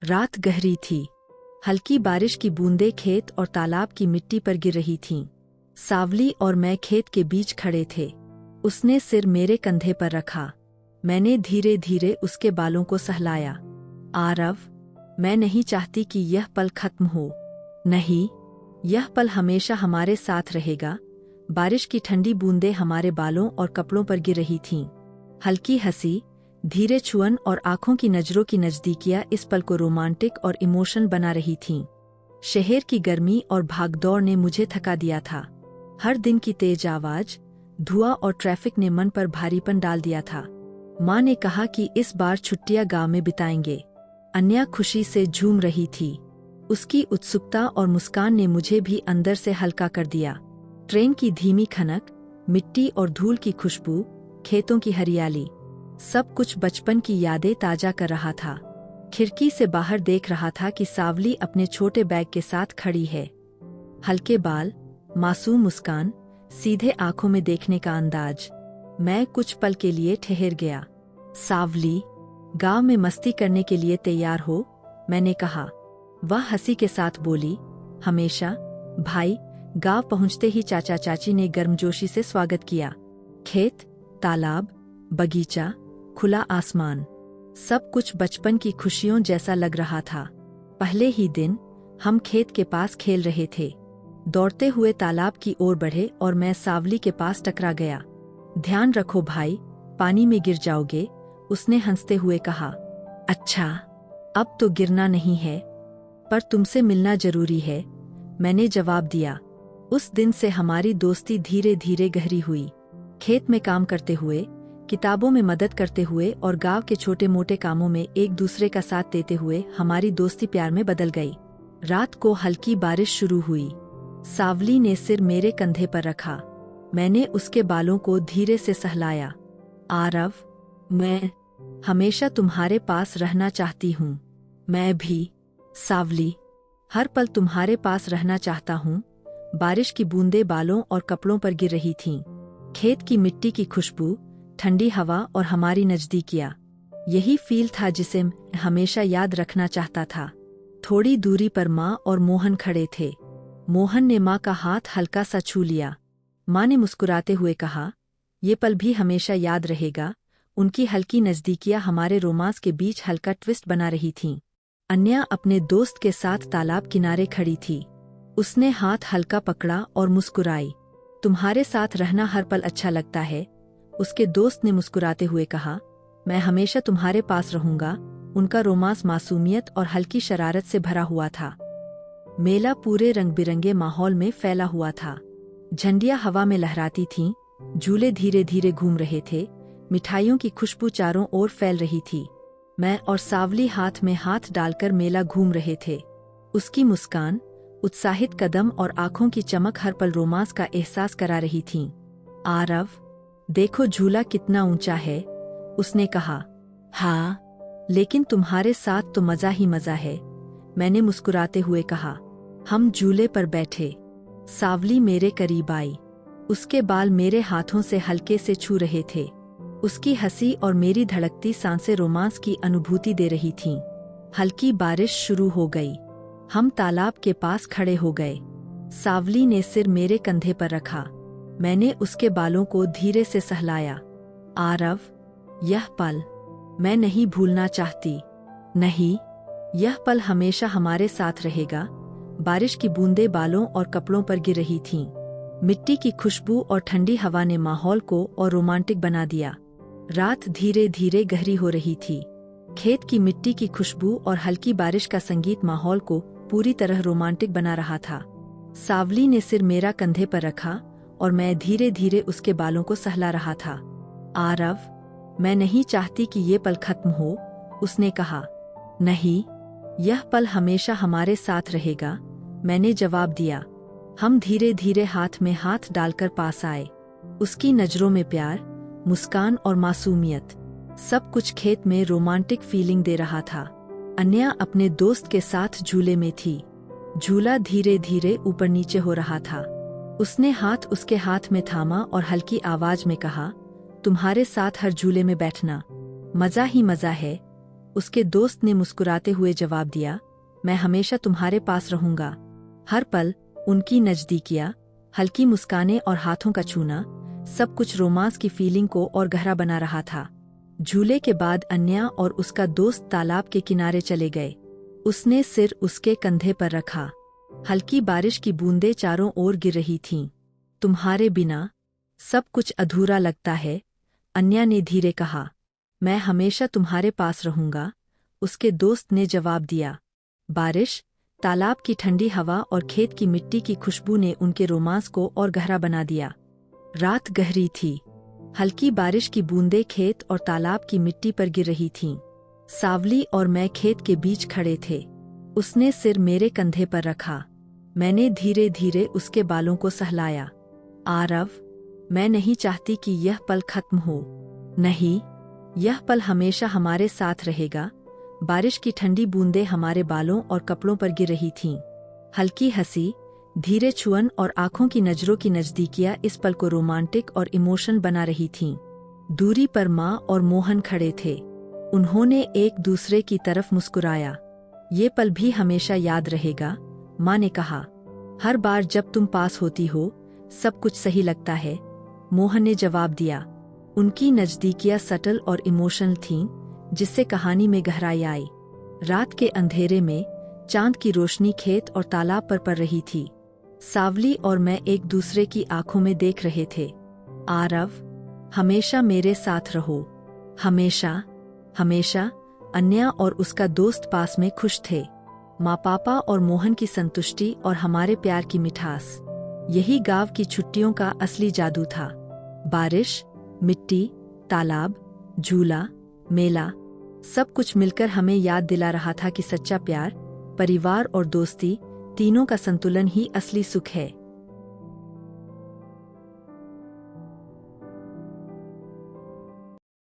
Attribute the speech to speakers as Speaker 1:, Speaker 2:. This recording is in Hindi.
Speaker 1: रात गहरी थी। हल्की बारिश की बूंदें खेत और तालाब की मिट्टी पर गिर रही थीं। सावली और मैं खेत के बीच खड़े थे। उसने सिर मेरे कंधे पर रखा। मैंने धीरे धीरे उसके बालों को सहलाया। आरव, मैं नहीं चाहती कि यह पल खत्म हो। नहीं, यह पल हमेशा हमारे साथ रहेगा। बारिश की ठंडी बूंदें हमारे बालों और कपड़ों पर गिर रही थीं। हल्की हंसी, धीरे छुअन और आंखों की नजरों की नजदीकियां इस पल को रोमांटिक और इमोशनल बना रही थीं। शहर की गर्मी और भागदौड़ ने मुझे थका दिया था। हर दिन की तेज आवाज, धुआं और ट्रैफिक ने मन पर भारीपन डाल दिया था। माँ ने कहा कि इस बार छुट्टियां गांव में बिताएंगे। अन्या खुशी से झूम रही थी। उसकी उत्सुकता और मुस्कान ने मुझे भी अंदर से हल्का कर दिया। ट्रेन की धीमी खनक, मिट्टी और धूल की खुशबू, खेतों की हरियाली, सब कुछ बचपन की यादें ताजा कर रहा था। खिड़की से बाहर देख रहा था कि सावली अपने छोटे बैग के साथ खड़ी है। हल्के बाल, मासूम मुस्कान, सीधे आंखों में देखने का अंदाज। मैं कुछ पल के लिए ठहर गया। सावली, गांव में मस्ती करने के लिए तैयार हो? मैंने कहा। वह हंसी के साथ बोली, हमेशा भाई। गांव पहुंचते ही चाचा चाची ने गर्मजोशी से स्वागत किया। खेत, तालाब, बगीचा, खुला आसमान, सब कुछ बचपन की खुशियों जैसा लग रहा था। पहले ही दिन हम खेत के पास खेल रहे थे। दौड़ते हुए तालाब की ओर बढ़े और मैं सावली के पास टकरा गया। ध्यान रखो भाई, पानी में गिर जाओगे, उसने हंसते हुए कहा। अच्छा, अब तो गिरना नहीं है, पर तुमसे मिलना जरूरी है, मैंने जवाब दिया। उस दिन से हमारी दोस्ती धीरे धीरे गहरी हुई। खेत में काम करते हुए, किताबों में मदद करते हुए और गांव के छोटे मोटे कामों में एक दूसरे का साथ देते हुए हमारी दोस्ती प्यार में बदल गई। रात को हल्की बारिश शुरू हुई। सावली ने सिर मेरे कंधे पर रखा। मैंने उसके बालों को धीरे से सहलाया। आरव, मैं हमेशा तुम्हारे पास रहना चाहती हूँ। मैं भी, सावली, हर पल तुम्हारे पास रहना चाहता हूँ। बारिश की बूंदें बालों और कपड़ों पर गिर रही थीं। खेत की मिट्टी की खुशबू, ठंडी हवा और हमारी नजदीकियां, यही फील था जिसे मैं हमेशा याद रखना चाहता था। थोड़ी दूरी पर माँ और मोहन खड़े थे। मोहन ने माँ का हाथ हल्का सा छू लिया। माँ ने मुस्कुराते हुए कहा, ये पल भी हमेशा याद रहेगा। उनकी हल्की नजदीकियां हमारे रोमांस के बीच हल्का ट्विस्ट बना रही थीं। अन्या अपने दोस्त के साथ तालाब किनारे खड़ी थी। उसने हाथ हल्का पकड़ा और मुस्कुराई। तुम्हारे साथ रहना हर पल अच्छा लगता है, उसके दोस्त ने मुस्कुराते हुए कहा। मैं हमेशा तुम्हारे पास रहूंगा। उनका रोमांस मासूमियत और हल्की शरारत से भरा हुआ था। मेला पूरे रंग बिरंगे माहौल में फैला हुआ था। झंडियां हवा में लहराती थीं, झूले धीरे धीरे घूम रहे थे, मिठाइयों की खुशबू चारों ओर फैल रही थी। मैं और सावली हाथ में हाथ डालकर मेला घूम रहे थे। उसकी मुस्कान, उत्साहित कदम और आंखों की चमक हर पल रोमांस का एहसास करा रही थीं। आरव, देखो झूला कितना ऊंचा है, उसने कहा। हाँ, लेकिन तुम्हारे साथ तो मजा ही मजा है, मैंने मुस्कुराते हुए कहा। हम झूले पर बैठे। सावली मेरे करीब आई। उसके बाल मेरे हाथों से हल्के से छू रहे थे। उसकी हंसी और मेरी धड़कती सांसें रोमांस की अनुभूति दे रही थीं। हल्की बारिश शुरू हो गई। हम तालाब के पास खड़े हो गए। सावली ने सिर मेरे कंधे पर रखा। मैंने उसके बालों को धीरे से सहलाया। आरव, यह पल मैं नहीं भूलना चाहती। नहीं, यह पल हमेशा हमारे साथ रहेगा। बारिश की बूंदें बालों और कपड़ों पर गिर रही थीं। मिट्टी की खुशबू और ठंडी हवा ने माहौल को और रोमांटिक बना दिया। रात धीरे धीरे गहरी हो रही थी। खेत की मिट्टी की खुशबू और हल्की बारिश का संगीत माहौल को पूरी तरह रोमांटिक बना रहा था। सावली ने सिर मेरा कंधे पर रखा और मैं धीरे धीरे उसके बालों को सहला रहा था। आरव, मैं नहीं चाहती कि ये पल खत्म हो, उसने कहा। नहीं, यह पल हमेशा हमारे साथ रहेगा, मैंने जवाब दिया। हम धीरे धीरे हाथ में हाथ डालकर पास आए। उसकी नजरों में प्यार, मुस्कान और मासूमियत, सब कुछ खेत में रोमांटिक फीलिंग दे रहा था। अन्या अपने दोस्त के साथ झूले में थी। झूला धीरे धीरे ऊपर नीचे हो रहा था। उसने हाथ उसके हाथ में थामा और हल्की आवाज में कहा, तुम्हारे साथ हर झूले में बैठना मजा ही मजा है। उसके दोस्त ने मुस्कुराते हुए जवाब दिया, मैं हमेशा तुम्हारे पास रहूंगा। हर पल उनकी नजदीकियां, हल्की मुस्कानें और हाथों का छूना, सब कुछ रोमांस की फीलिंग को और गहरा बना रहा था। झूले के बाद अन्या और उसका दोस्त तालाब के किनारे चले गए। उसने सिर उसके कंधे पर रखा। हल्की बारिश की बूंदें चारों ओर गिर रही थीं। तुम्हारे बिना सब कुछ अधूरा लगता है, अन्या ने धीरे कहा। मैं हमेशा तुम्हारे पास रहूंगा, उसके दोस्त ने जवाब दिया। बारिश, तालाब की ठंडी हवा और खेत की मिट्टी की खुशबू ने उनके रोमांस को और गहरा बना दिया। रात गहरी थी। हल्की बारिश की बूंदें खेत और तालाब की मिट्टी पर गिर रही थीं। सावली और मैं खेत के बीच खड़े थे। उसने सिर मेरे कंधे पर रखा। मैंने धीरे धीरे उसके बालों को सहलाया। आरव, मैं नहीं चाहती कि यह पल खत्म हो। नहीं, यह पल हमेशा हमारे साथ रहेगा। बारिश की ठंडी बूंदें हमारे बालों और कपड़ों पर गिर रही थीं। हल्की हंसी, धीरे छुअन और आंखों की नजरों की नजदीकियां इस पल को रोमांटिक और इमोशनल बना रही थीं। दूरी पर माँ और मोहन खड़े थे। उन्होंने एक दूसरे की तरफ मुस्कुराया। ये पल भी हमेशा याद रहेगा, माँ ने कहा। हर बार जब तुम पास होती हो, सब कुछ सही लगता है, मोहन ने जवाब दिया। उनकी नजदीकियां सटल और इमोशनल थीं, जिससे कहानी में गहराई आई। रात के अंधेरे में चांद की रोशनी खेत और तालाब पर पड़ रही थी। सावली और मैं एक दूसरे की आंखों में देख रहे थे। आरव, हमेशा मेरे साथ रहो। हमेशा, हमेशा। अन्या और उसका दोस्त पास में खुश थे। माँ, पापा और मोहन की संतुष्टि और हमारे प्यार की मिठास, यही गांव की छुट्टियों का असली जादू था। बारिश, मिट्टी, तालाब, झूला, मेला, सब कुछ मिलकर हमें याद दिला रहा था कि सच्चा प्यार, परिवार और दोस्ती, तीनों का संतुलन ही असली सुख है।